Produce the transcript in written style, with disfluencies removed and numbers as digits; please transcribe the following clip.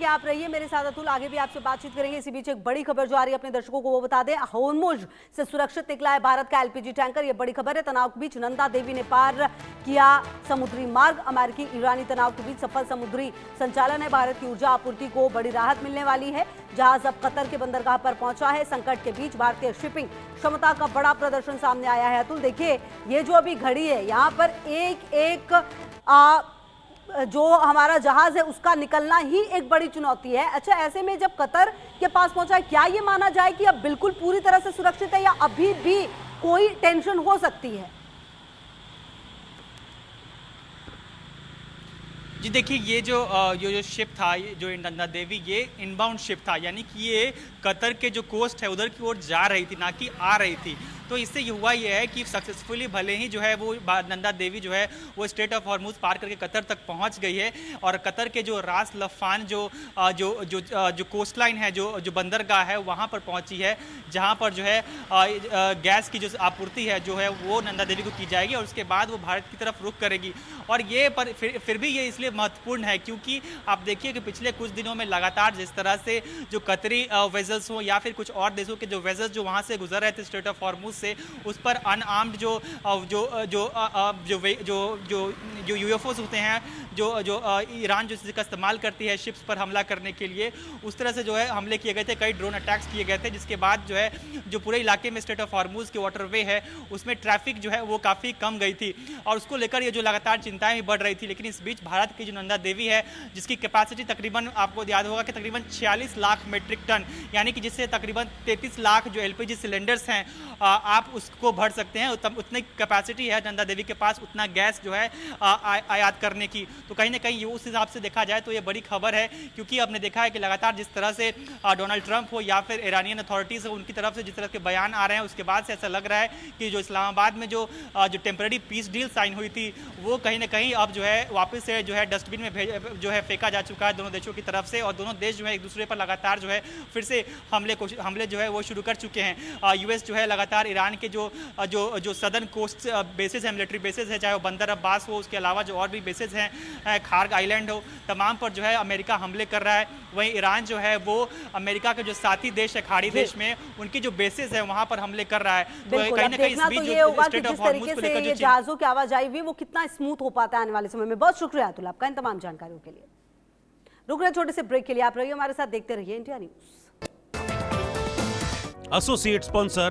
आप रहिए मेरे साथ अतुल, आगे भी आपसे बातचीत करेंगे। इसी बीच एक बड़ी खबर जो आ रही है अपने दर्शकों को वो बता दें। होर्मुज से सुरक्षित निकला है भारत का एलपीजी टैंकर। ये बड़ी खबर है। तनाव के बीच नंदा देवी ने पार किया समुद्री मार्ग। अमेरिकी ईरानी तनाव के बीच सफल समुद्री संचालन है। भारत की ऊर्जा आपूर्ति को बड़ी राहत मिलने वाली है। जहाज अब कतर के बंदरगाह पर पहुंचा है। संकट के बीच भारतीय शिपिंग क्षमता का बड़ा प्रदर्शन सामने आया है। अतुल देखिए, ये जो अभी घड़ी है, यहाँ पर एक एक जो हमारा जहाज है उसका निकलना ही एक बड़ी चुनौती है। अच्छा, ऐसे में जब कतर के पास पहुंचा है, क्या ये माना जाए कि अब बिल्कुल पूरी तरह से सुरक्षित है या अभी भी कोई टेंशन हो सकती है? जी देखिए, ये जो शिप था, ये जो नंदा देवी, ये इनबाउंड शिप था, यानी कि ये कतर के जो कोस्ट है उधर की ओर जा रही थी, ना कि आ रही थी। तो इससे ये हुआ ये है कि सक्सेसफुली भले ही जो है वो नंदा देवी जो है वो स्ट्रेट ऑफ हॉर्मुज पार करके कतर तक पहुंच गई है, और कतर के जो रास लफान जो कोस्ट लाइन है, जो बंदरगाह है, वहाँ पर पहुंची है, जहाँ पर जो है गैस की जो आपूर्ति है जो है वो नंदा देवी को की जाएगी, और उसके बाद वो भारत की तरफ रुख करेगी। और ये फिर भी ये इसलिए महत्वपूर्ण है क्योंकि आप देखिए कि पिछले कुछ दिनों में लगातार जिस तरह से जो कतरी वेजल्स हो या फिर कुछ और देशों के जो वेजल्स जो वहाँ से गुजर रहे थे स्ट्रेट ऑफ हॉर्मुज से, उस पर अनआर्म्ड जो यूएफओस होते हैं, जो ईरान जिसका इस्तेमाल करती है शिप्स पर हमला करने के लिए, उस तरह से जो है हमले किए गए थे। कई ड्रोन अटैक्स किए गए थे, जिसके बाद जो है जो पूरे इलाके में स्ट्रेट ऑफ हॉर्मुज के वाटरवे है उसमें ट्रैफिक जो है वो काफ़ी कम गई थी, और उसको लेकर ये जो लगातार चिंताएं भी बढ़ रही थी। लेकिन इस बीच भारत की जो नंदा देवी है, जिसकी कैपेसिटी तकरीबन, आपको याद होगा कि तकरीबन 46 लाख मेट्रिक टन, यानी कि जिससे तकरीबन 33 लाख जो एलपीजी सिलेंडर्स हैं आप उसको भर सकते हैं, उतनी कैपेसिटी है नंदा देवी के पास, उतना गैस जो है आयात करने की। तो कहीं ना कहीं उस हिसाब से देखा जाए तो ये बड़ी खबर है, क्योंकि आपने देखा है कि लगातार जिस तरह से डोनाल्ड ट्रंप हो या फिर ईरानियन अथॉरिटीज़ हो, उनकी तरफ से जिस तरह के बयान आ रहे हैं, उसके बाद से ऐसा लग रहा है कि जो इस्लामाबाद में जो टेम्पररी पीस डील साइन हुई थी, वो कहीं ना कहीं अब जो है वापस से जो है डस्टबिन में जो है फेंका जा चुका है दोनों देशों की तरफ से, और दोनों देश जो है एक दूसरे पर लगातार जो है फिर से हमले जो है वो शुरू कर चुके हैं। यूएस जो है लगातार ईरान के जो सदर्न कोस्ट बेसिस है, मिलिट्री बेसिस है, चाहे वो बंदर अब्बास हो, उसके अलावा जो और भी बेसिस हैं, खार्ग आइलैंड हो, तमाम पर जो है अमेरिका हमले कर रहा है। वहीं ईरान जो है वो अमेरिका के जो साथी देश है खाड़ी देश में, उनकी जो बेसिस है वहां पर हमले कर रहा है। तो कहीं ना कहीं इस बीच जो स्ट्रेट ऑफ हॉर्मुज को लेकर जो जहाजों की आवाजाही भी वो कितना स्मूथ हो पाता है आने वाले समय में। बहुत शुक्रिया अतुल आपका इन तमाम जानकारियों के लिए। रुक रहे छोटे से ब्रेक के लिए, आप रहिए हमारे साथ, देखते रहिए इंडिया न्यूज। Associate sponsor